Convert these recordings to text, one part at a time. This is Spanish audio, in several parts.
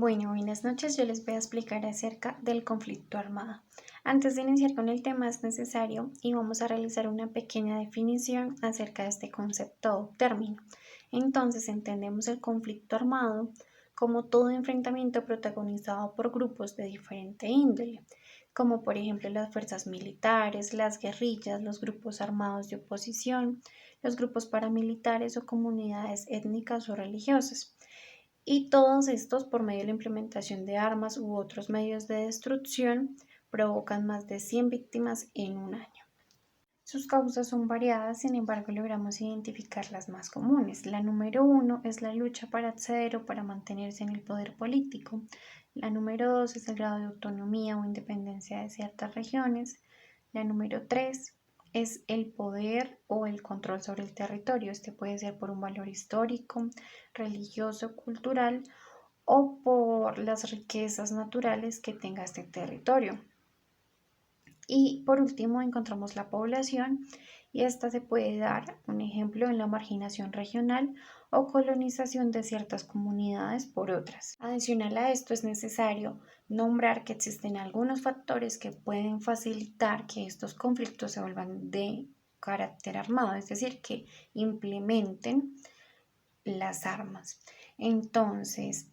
Bueno, buenas noches. Yo les voy a explicar acerca del conflicto armado. Antes de iniciar con el tema es necesario y vamos a realizar una pequeña definición acerca de este concepto o término. Entonces entendemos el conflicto armado como todo enfrentamiento protagonizado por grupos de diferente índole, como por ejemplo las fuerzas militares, las guerrillas, los grupos armados de oposición, los grupos paramilitares o comunidades étnicas o religiosas. Y todos estos, por medio de la implementación de armas u otros medios de destrucción, provocan más de 100 víctimas en un año. Sus causas son variadas, sin embargo logramos identificar las más comunes. La número uno es la lucha para acceder o para mantenerse en el poder político. La número dos es el grado de autonomía o independencia de ciertas regiones. La número tres es el poder o el control sobre el territorio. Este puede ser por un valor histórico, religioso, cultural o por las riquezas naturales que tenga este territorio. Y por último encontramos la población y esta se puede dar, un ejemplo, en la marginación regional o colonización de ciertas comunidades por otras. Adicional a esto es necesario nombrar que existen algunos factores que pueden facilitar que estos conflictos se vuelvan de carácter armado, es decir, que implementen las armas. Entonces,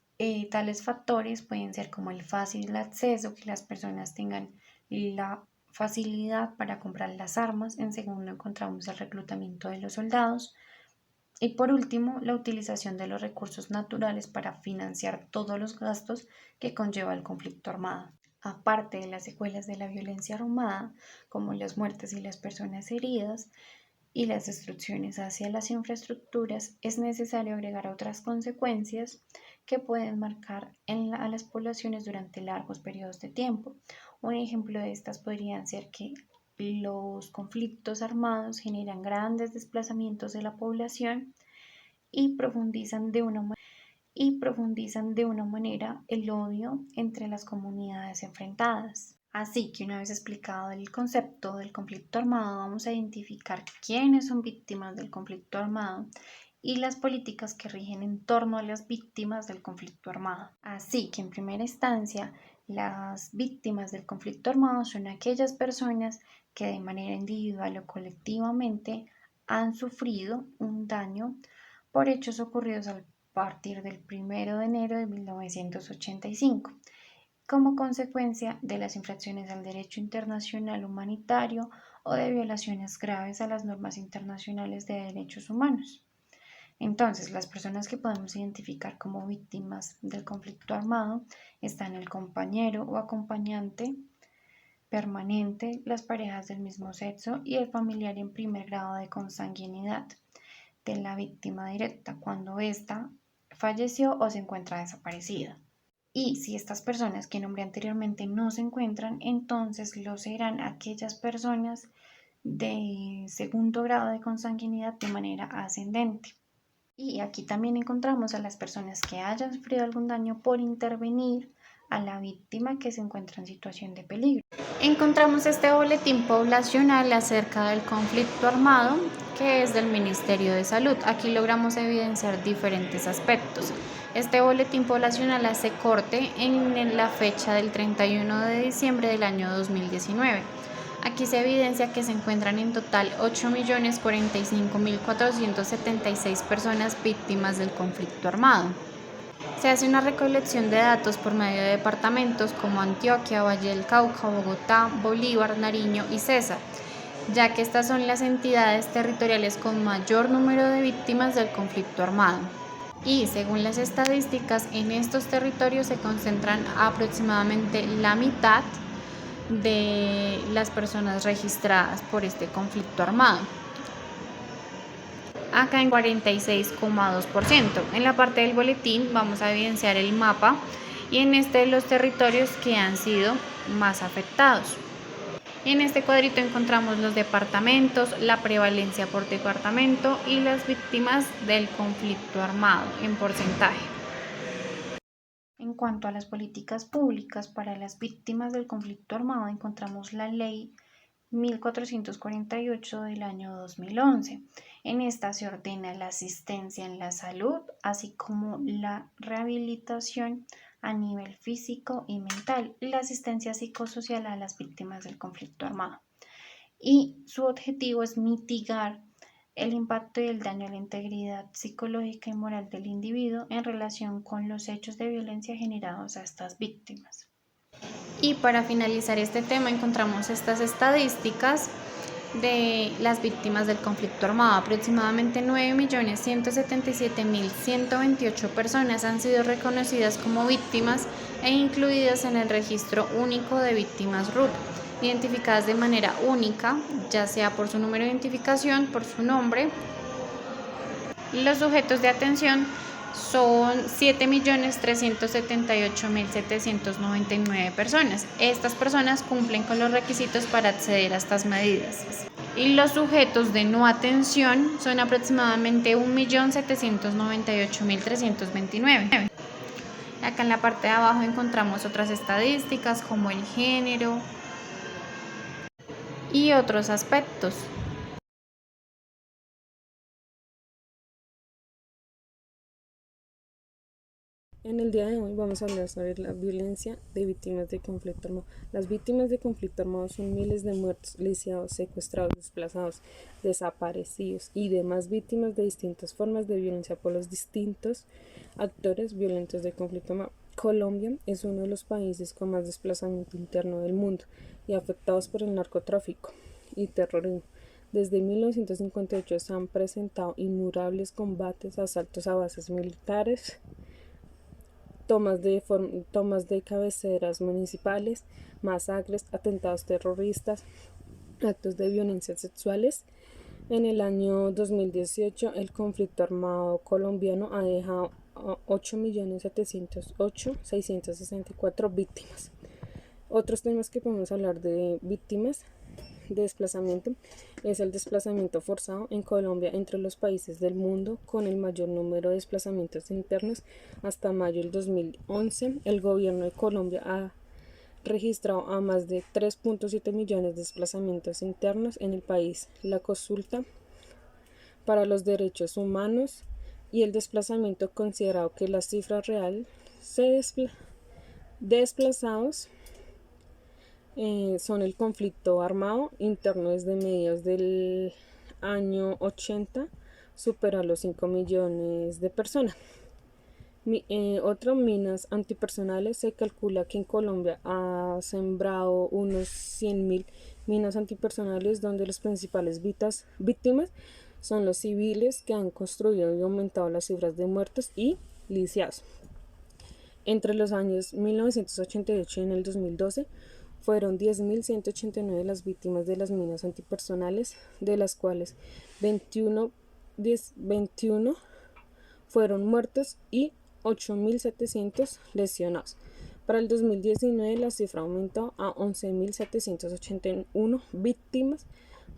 tales factores pueden ser como el fácil acceso, que las personas tengan la facilidad para comprar las armas. En segundo, encontramos el reclutamiento de los soldados. Y por último, la utilización de los recursos naturales para financiar todos los gastos que conlleva el conflicto armado. Aparte de las secuelas de la violencia armada, como las muertes y las personas heridas, y las destrucciones hacia las infraestructuras, es necesario agregar otras consecuencias que pueden marcar a las poblaciones durante largos periodos de tiempo. Un ejemplo de estas podrían ser que los conflictos armados generan grandes desplazamientos de la población y profundizan de una manera el odio entre las comunidades enfrentadas. Así que una vez explicado el concepto del conflicto armado, vamos a identificar quiénes son víctimas del conflicto armado y las políticas que rigen en torno a las víctimas del conflicto armado. Así que en primera instancia, las víctimas del conflicto armado son aquellas personas que de manera individual o colectivamente han sufrido un daño por hechos ocurridos a partir del 1 de enero de 1985 como consecuencia de las infracciones al derecho internacional humanitario o de violaciones graves a las normas internacionales de derechos humanos. Entonces, las personas que podemos identificar como víctimas del conflicto armado están el compañero o acompañante permanente, las parejas del mismo sexo y el familiar en primer grado de consanguinidad de la víctima directa cuando ésta falleció o se encuentra desaparecida. Y si estas personas que nombré anteriormente no se encuentran, entonces lo serán aquellas personas de segundo grado de consanguinidad de manera ascendente. Y aquí también encontramos a las personas que hayan sufrido algún daño por intervenir a la víctima que se encuentra en situación de peligro. Encontramos este boletín poblacional acerca del conflicto armado que es del Ministerio de Salud. Aquí logramos evidenciar diferentes aspectos. Este boletín poblacional hace corte en la fecha del 31 de diciembre del año 2019. Aquí se evidencia que se encuentran en total 8.045.476 personas víctimas del conflicto armado. Se hace una recolección de datos por medio de departamentos como Antioquia, Valle del Cauca, Bogotá, Bolívar, Nariño y Cesar, ya que estas son las entidades territoriales con mayor número de víctimas del conflicto armado. Y según las estadísticas, en estos territorios se concentran aproximadamente la mitad de las personas registradas por este conflicto armado. Acá en 46,2%. En la parte del boletín vamos a evidenciar el mapa y en este los territorios que han sido más afectados. En este cuadrito encontramos los departamentos, la prevalencia por departamento y las víctimas del conflicto armado en porcentaje. En cuanto a las políticas públicas para las víctimas del conflicto armado, encontramos la ley 1448 del año 2011. En esta se ordena la asistencia en la salud, así como la rehabilitación a nivel físico y mental y la asistencia psicosocial a las víctimas del conflicto armado. Y su objetivo es mitigar el impacto y el daño a la integridad psicológica y moral del individuo en relación con los hechos de violencia generados a estas víctimas. Y para finalizar este tema encontramos estas estadísticas de las víctimas del conflicto armado. Aproximadamente 9.177.128 personas han sido reconocidas como víctimas e incluidas en el registro único de víctimas RUT, identificadas de manera única, ya sea por su número de identificación, por su nombre. Los sujetos de atención son 7.378.799 personas. Estas personas cumplen con los requisitos para acceder a estas medidas. Y los sujetos de no atención son aproximadamente 1.798.329. Acá en la parte de abajo encontramos otras estadísticas como el género y otros aspectos. En el día de hoy vamos a hablar sobre la violencia de víctimas de conflicto armado. Las víctimas de conflicto armado son miles de muertos, lisiados, secuestrados, desplazados, desaparecidos y demás víctimas de distintas formas de violencia por los distintos actores violentos de conflicto armado. Colombia es uno de los países con más desplazamiento interno del mundo y afectados por el narcotráfico y terrorismo. Desde 1958 se han presentado innumerables combates, asaltos a bases militares, tomas de cabeceras municipales, masacres, atentados terroristas, actos de violencia sexuales. En el año 2018, el conflicto armado colombiano ha dejado 8.708.664 víctimas. Otros temas que podemos hablar de víctimas de desplazamiento es el desplazamiento forzado en Colombia, entre los países del mundo con el mayor número de desplazamientos internos. Hasta mayo del 2011, el gobierno de Colombia ha registrado a más de 3.7 millones de desplazamientos internos en el país. La consulta para los derechos humanos y el desplazamiento considerado que la cifra real de desplazados son el conflicto armado interno desde mediados del año 80, supera los 5 millones de personas. Otras minas antipersonales. Se calcula que en Colombia ha sembrado unos 100.000 minas antipersonales, donde las principales víctimas son los civiles, que han construido y aumentado las cifras de muertos y lisiados. Entre los años 1988 y en el 2012 fueron 10.189 las víctimas de las minas antipersonales, de las cuales 21 fueron muertos y 8.700 lesionados. Para el 2019 la cifra aumentó a 11.781 víctimas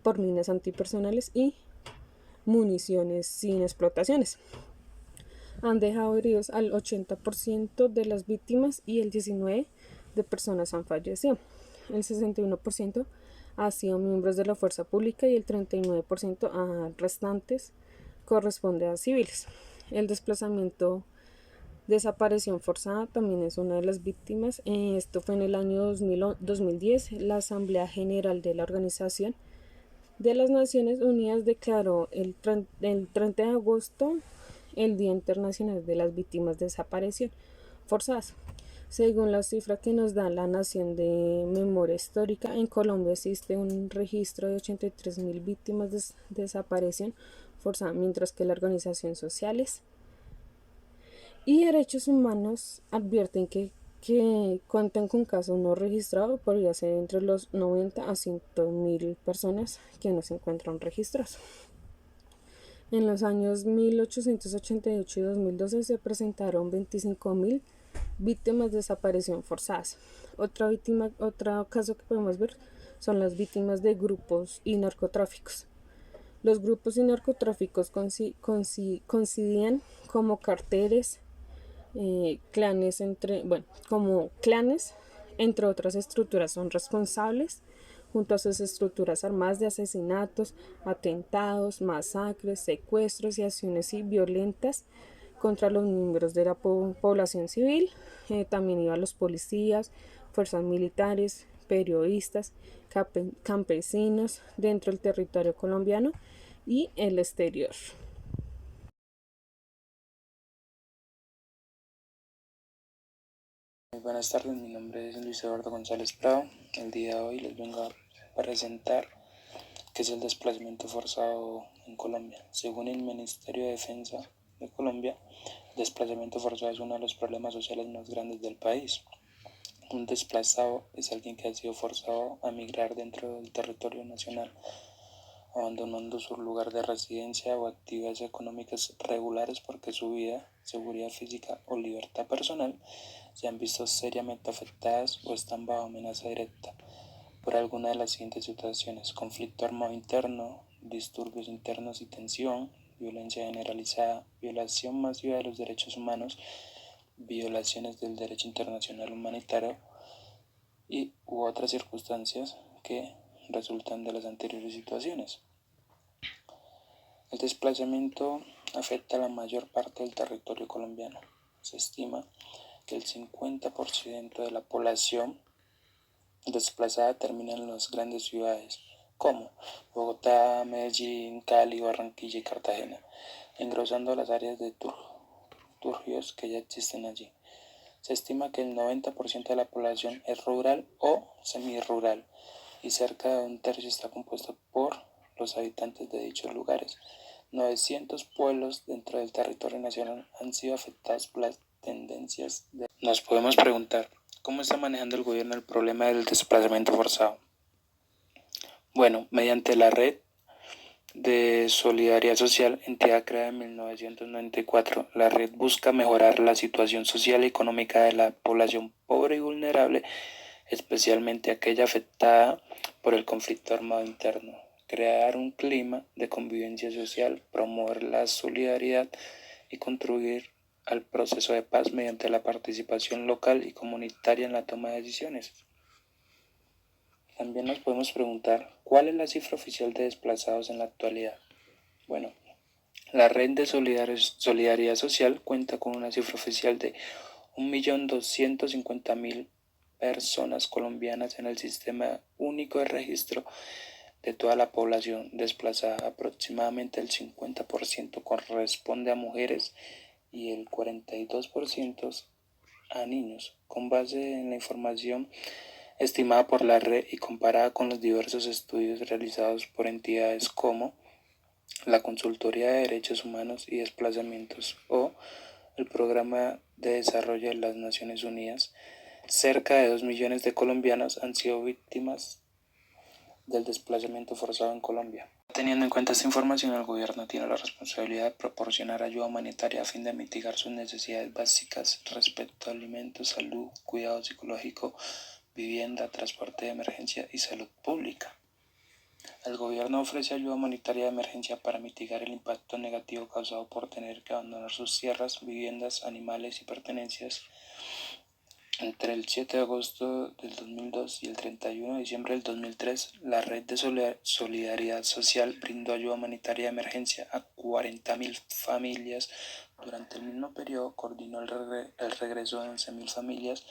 por minas antipersonales y municiones sin explotaciones. Han dejado heridos al 80% de las víctimas y el 19% de personas han fallecido. El 61% ha sido miembros de la fuerza pública y el 39% a restantes corresponde a civiles. El desplazamiento, desaparición forzada, también es una de las víctimas. Esto fue en el año 2010. La Asamblea General de la Organización de las Naciones Unidas declaró el 30 de agosto el Día Internacional de las Víctimas de Desaparición Forzadas. Según la cifra que nos da la Nación de Memoria Histórica, en Colombia existe un registro de 83.000 víctimas de desaparición forzada, mientras que las organizaciones sociales y derechos humanos advierten que cuentan con casos no registrados. Podría ser entre los 90 a 100.000 personas que no se encuentran registrados. En los años 1888 y 2012 se presentaron 25.000 víctimas de desaparición forzadas. Otro caso que podemos ver son las víctimas de grupos y narcotráficos. Los grupos y narcotráficos coincidían como carteles, clanes, entre otras estructuras, son responsables junto a sus estructuras armadas de asesinatos, atentados, masacres, secuestros y acciones violentas contra los miembros de la población civil. También iban los policías, fuerzas militares, periodistas, campesinos dentro del territorio colombiano y el exterior. Muy buenas tardes, mi nombre es Luis Eduardo González Prado. El día de hoy les vengo a presentar qué es el desplazamiento forzado en Colombia. Según el Ministerio de Defensa de Colombia, el desplazamiento forzado es uno de los problemas sociales más grandes del país. Un desplazado es alguien que ha sido forzado a migrar dentro del territorio nacional, abandonando su lugar de residencia o actividades económicas regulares porque su vida, seguridad física o libertad personal se han visto seriamente afectadas o están bajo amenaza directa por alguna de las siguientes situaciones: conflicto armado interno, disturbios internos y tensión, violencia generalizada, violación masiva de los derechos humanos, violaciones del derecho internacional humanitario u otras circunstancias que resultan de las anteriores situaciones. El desplazamiento afecta a la mayor parte del territorio colombiano. Se estima que el 50% de la población desplazada termina en las grandes ciudades como Bogotá, Medellín, Cali, Barranquilla y Cartagena, engrosando las áreas de turbios que ya existen allí. Se estima que el 90% de la población es rural o semirural y cerca de un tercio está compuesto por los habitantes de dichos lugares. 900 pueblos dentro del territorio nacional han sido afectados por las tendencias de... Nos podemos preguntar, ¿cómo está manejando el gobierno el problema del desplazamiento forzado? Bueno, mediante la Red de Solidaridad Social, entidad creada en 1994, la red busca mejorar la situación social y económica de la población pobre y vulnerable, especialmente aquella afectada por el conflicto armado interno, crear un clima de convivencia social, promover la solidaridad y contribuir al proceso de paz mediante la participación local y comunitaria en la toma de decisiones. También nos podemos preguntar, ¿cuál es la cifra oficial de desplazados en la actualidad? Bueno, la Red de Solidaridad Social cuenta con una cifra oficial de 1.250.000 personas colombianas en el Sistema Único de Registro de toda la población desplazada. Aproximadamente el 50% corresponde a mujeres y el 42% a niños. Con base en la información estimada por la red y comparada con los diversos estudios realizados por entidades como la Consultoría de Derechos Humanos y Desplazamientos o el Programa de Desarrollo de las Naciones Unidas, cerca de 2 millones de colombianos han sido víctimas del desplazamiento forzado en Colombia. Teniendo en cuenta esta información, el gobierno tiene la responsabilidad de proporcionar ayuda humanitaria a fin de mitigar sus necesidades básicas respecto a alimentos, salud, cuidado psicológico, vivienda, transporte de emergencia y salud pública. El gobierno ofrece ayuda humanitaria de emergencia para mitigar el impacto negativo causado por tener que abandonar sus tierras, viviendas, animales y pertenencias. Entre el 7 de agosto del 2002 y el 31 de diciembre del 2003, la Red de Solidaridad Social brindó ayuda humanitaria de emergencia a 40.000 familias. Durante el mismo periodo, coordinó el regreso de 11.000 familias,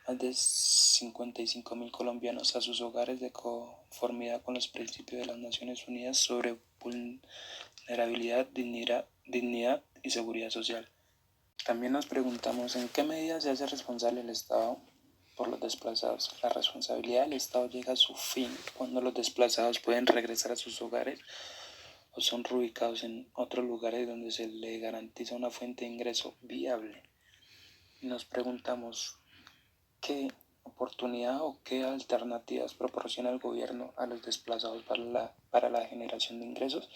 más de 55.000 colombianos a sus hogares de conformidad con los principios de las Naciones Unidas sobre vulnerabilidad, dignidad y seguridad social. También nos preguntamos en qué medida se hace responsable el Estado por los desplazados. La responsabilidad del Estado llega a su fin cuando los desplazados pueden regresar a sus hogares o son reubicados en otros lugares donde se les garantiza una fuente de ingreso viable. Y nos preguntamos qué oportunidad o qué alternativas proporciona el gobierno a los desplazados para la generación de ingresos.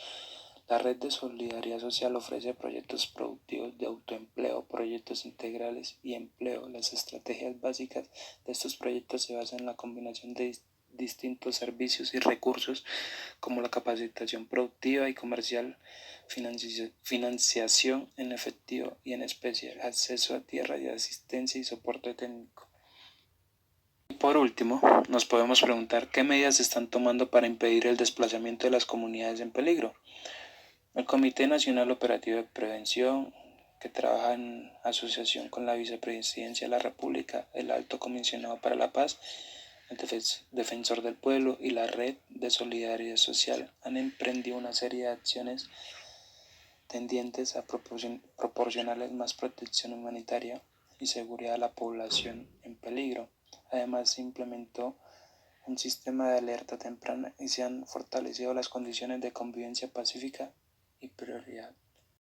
La Red de Solidaridad Social ofrece proyectos productivos de autoempleo, proyectos integrales y empleo. Las estrategias básicas de estos proyectos se basan en la combinación de distintos servicios y recursos como la capacitación productiva y comercial, financiación en efectivo y en especie, acceso a tierra y asistencia y soporte técnico. Y por último, nos podemos preguntar qué medidas se están tomando para impedir el desplazamiento de las comunidades en peligro. El Comité Nacional Operativo de Prevención que trabaja en asociación con la Vicepresidencia de la República, el Alto Comisionado para la Paz, el Defensor del Pueblo y la Red de Solidaridad Social, han emprendido una serie de acciones tendientes a proporcionarles más protección humanitaria y seguridad a la población en peligro. Además, se implementó un sistema de alerta temprana y se han fortalecido las condiciones de convivencia pacífica y prioridad.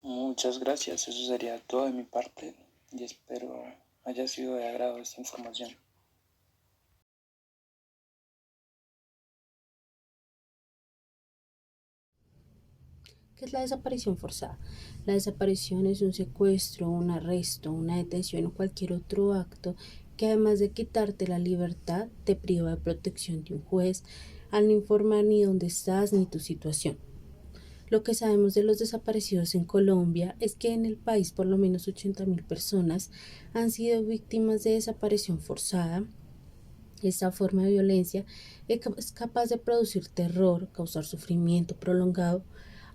Muchas gracias, eso sería todo de mi parte y espero haya sido de agrado esta información. ¿Qué es la desaparición forzada? La desaparición es un secuestro, un arresto, una detención o cualquier otro acto que además de quitarte la libertad, te priva de protección de un juez al no informar ni dónde estás ni tu situación. Lo que sabemos de los desaparecidos en Colombia es que en el país por lo menos 80.000 personas han sido víctimas de desaparición forzada. Esta forma de violencia es capaz de producir terror, causar sufrimiento prolongado,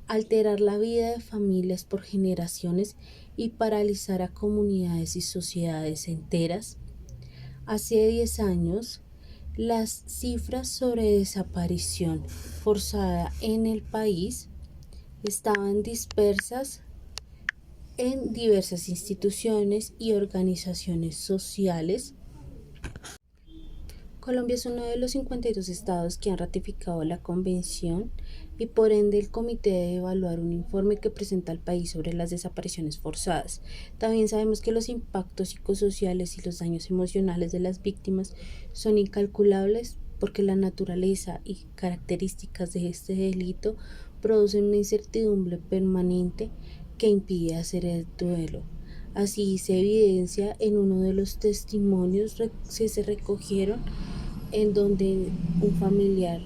alterar la vida de familias por generaciones y paralizar a comunidades y sociedades enteras. Hace 10 años, las cifras sobre desaparición forzada en el país estaban dispersas en diversas instituciones y organizaciones sociales. Colombia es uno de los 52 estados que han ratificado la convención y por ende el comité debe evaluar un informe que presenta al país sobre las desapariciones forzadas. También sabemos que los impactos psicosociales y los daños emocionales de las víctimas son incalculables porque la naturaleza y características de este delito producen una incertidumbre permanente que impide hacer el duelo. Así se evidencia en uno de los testimonios que se recogieron en donde un familiar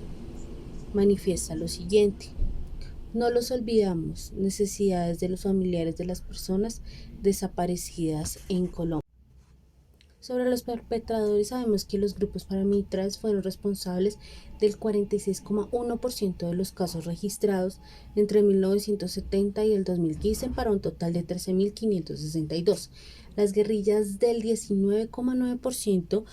manifiesta lo siguiente: no los olvidamos, necesidades de los familiares de las personas desaparecidas en Colombia. Sobre los perpetradores sabemos que los grupos paramilitares fueron responsables del 46,1% de los casos registrados entre 1970 y el 2015 para un total de 13.562. Las guerrillas del 19,9%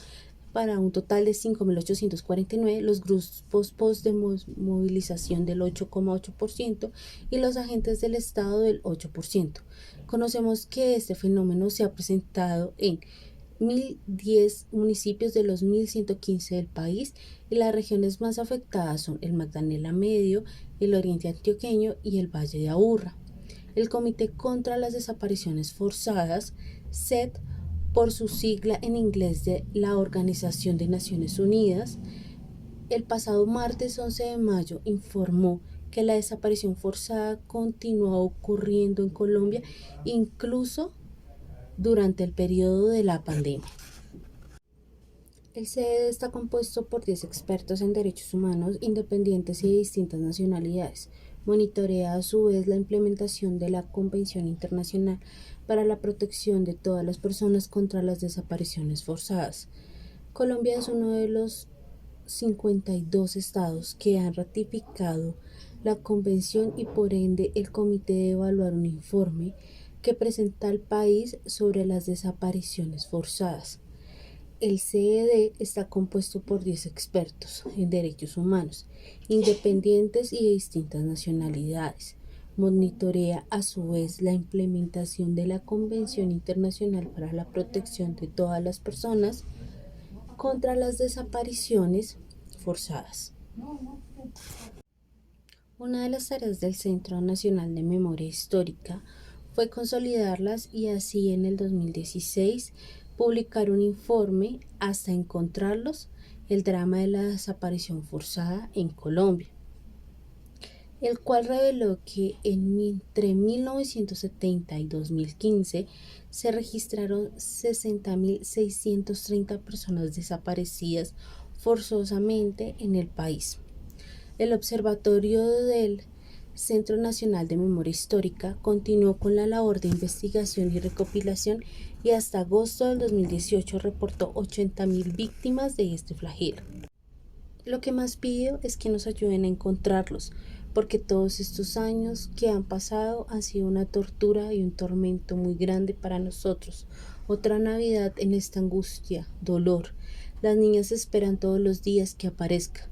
para un total de 5.849, los grupos post de movilización del 8,8% y los agentes del Estado del 8%. Conocemos que este fenómeno se ha presentado en 1.010 municipios de los 1.115 del país y las regiones más afectadas son el Magdalena Medio, el Oriente Antioqueño y el Valle de Aburrá. El Comité contra las Desapariciones Forzadas, CED, por su sigla en inglés de la Organización de Naciones Unidas, el pasado martes 11 de mayo informó que la desaparición forzada continúa ocurriendo en Colombia incluso durante el periodo de la pandemia. El CED está compuesto por 10 expertos en derechos humanos independientes y de distintas nacionalidades. Monitorea a su vez la implementación de la Convención Internacional para la Protección de todas las personas contra las desapariciones forzadas. Colombia es uno de los 52 estados que han ratificado la convención y por ende el comité debe evaluar un informe que presenta al país sobre las desapariciones forzadas. El CED está compuesto por 10 expertos en derechos humanos, independientes y de distintas nacionalidades. Monitorea a su vez la implementación de la Convención Internacional para la Protección de todas las personas contra las desapariciones forzadas. Una de las tareas del Centro Nacional de Memoria Histórica fue consolidarlas y así en el 2016 publicar un informe hasta encontrarlos, el drama de la desaparición forzada en Colombia, el cual reveló que entre 1970 y 2015 se registraron 60.630 personas desaparecidas forzosamente en el país. El Observatorio del Centro Nacional de Memoria Histórica continuó con la labor de investigación y recopilación y hasta agosto del 2018 reportó 80.000 víctimas de este flagelo. Lo que más pido es que nos ayuden a encontrarlos, porque todos estos años que han pasado han sido una tortura y un tormento muy grande para nosotros. Otra Navidad en esta angustia, dolor. Las niñas esperan todos los días que aparezca.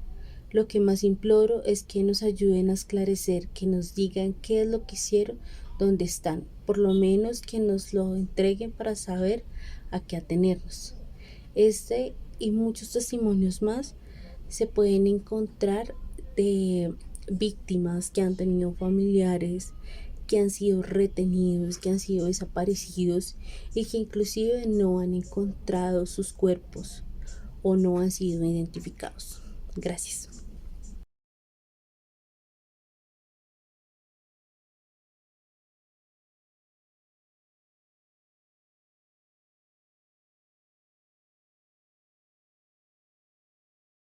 Lo que más imploro es que nos ayuden a esclarecer, que nos digan qué es lo que hicieron, dónde están, por lo menos que nos lo entreguen para saber a qué atenernos. Este y muchos testimonios más se pueden encontrar de víctimas que han tenido familiares, que han sido retenidos, que han sido desaparecidos y que inclusive no han encontrado sus cuerpos o no han sido identificados. Gracias.